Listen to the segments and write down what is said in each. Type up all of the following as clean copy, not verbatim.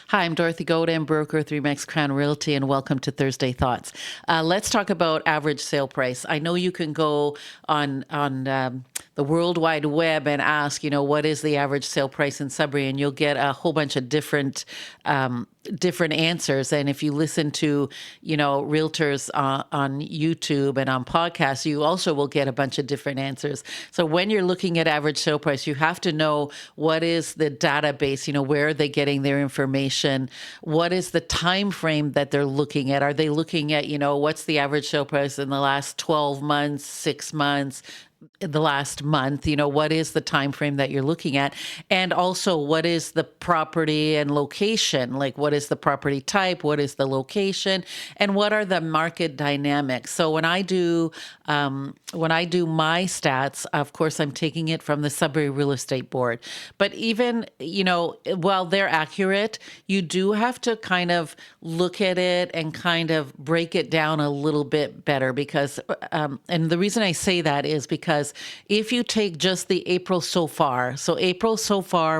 Hi, I'm Dorothy Godin, broker with Remax Crown Realty, and welcome to Thursday Thoughts. Let's talk about average sale price. I know you can go on the World Wide Web and ask, what is the average sale price in Sudbury, and you'll get a whole bunch of different answers. And if you listen to, realtors on YouTube and on podcasts, you also will get a bunch of different answers. So when you're looking at average sale price, you have to know what is the database, where are they getting their information? What is the time frame that they're looking at? Are they looking at, what's the average sale price in the last 12 months, 6 months? The last month, what is the time frame that you're looking at? And also, what is the property and location? Like, what is the property type? What is the location? And what are the market dynamics? So when I do my stats, of course, I'm taking it from the Sudbury Real Estate Board. But even, while they're accurate, you do have to kind of look at it and kind of break it down a little bit better because, and the reason I say that is because if you take just the April so far,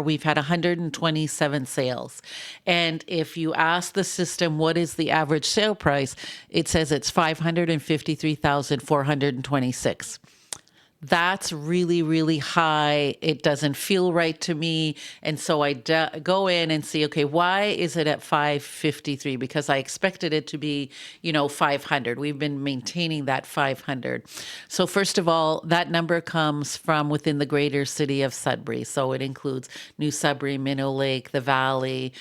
we've had 127 sales. And if you ask the system, what is the average sale price? It says it's 553,426. That's really, really high. It doesn't feel right to me. And so I go in and see, okay, why is it at 553? Because I expected it to be, 500. We've been maintaining that 500. So first of all, that number comes from within the greater city of Sudbury. So it includes New Sudbury, Minnow Lake, the Valley,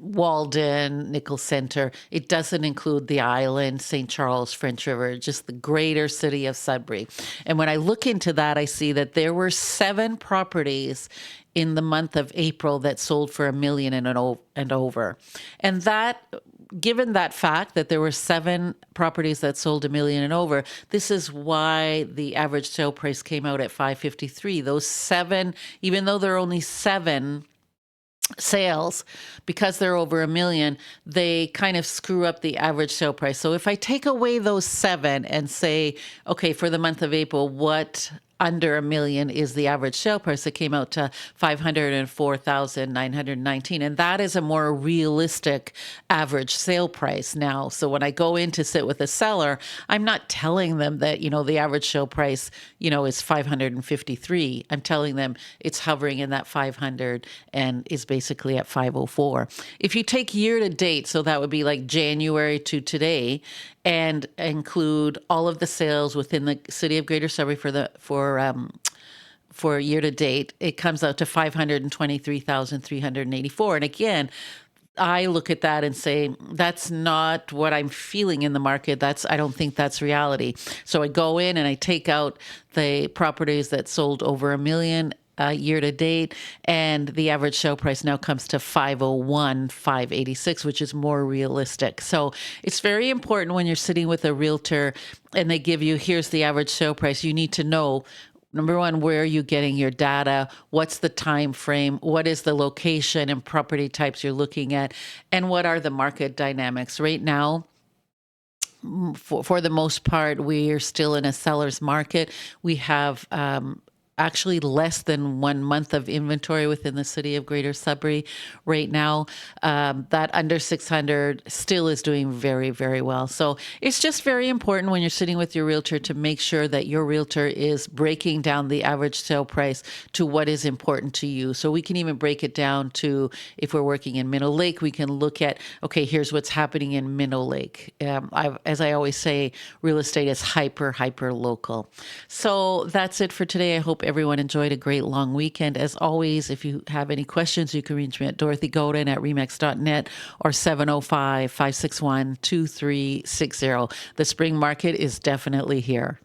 Walden, Nickel Center. It doesn't include the island, St. Charles, French River, just the greater city of Sudbury. And when I look into that, I see that there were 7 properties in the month of April that sold for $1 million and over. And that, given that fact that there were 7 properties that sold $1 million and over, this is why the average sale price came out at 553. Those 7, even though there are only 7 sales, because they're over $1 million, they kind of screw up the average sale price. So if I take away those 7 and say, okay, for the month of April, what under $1 million is the average sale price, it came out to 504,919. And that is a more realistic average sale price now. So when I go in to sit with a seller, I'm not telling them that, the average sale price, is 553. I'm telling them it's hovering in that 500 and is basically at 504. If you take year to date, so that would be like January to today, and include all of the sales within the city of Greater Sudbury for year to date, it comes out to 523,384. And again, I look at that and say, that's not what I'm feeling in the market. I don't think that's reality. So I go in and I take out the properties that sold over $1 million year to date, and the average sale price now comes to 501, 586, which is more realistic. So it's very important when you're sitting with a realtor and they give you, here's the average sale price, you need to know, number one, where are you getting your data? What's the time frame? What is the location and property types you're looking at? And what are the market dynamics? Right now, for the most part, we are still in a seller's market. We have actually less than 1 month of inventory within the city of Greater Sudbury right now. That under 600 still is doing very, very well. So it's just very important when you're sitting with your realtor to make sure that your realtor is breaking down the average sale price to what is important to you. So we can even break it down to, if we're working in Minnow Lake, we can look at, okay, here's what's happening in Minnow Lake. As I always say, real estate is hyper local. So that's it for today. I hope everyone enjoyed a great long weekend. As always, if you have any questions, you can reach me at Dorothy Godin at remax.net or 705-561-2360. The spring market is definitely here.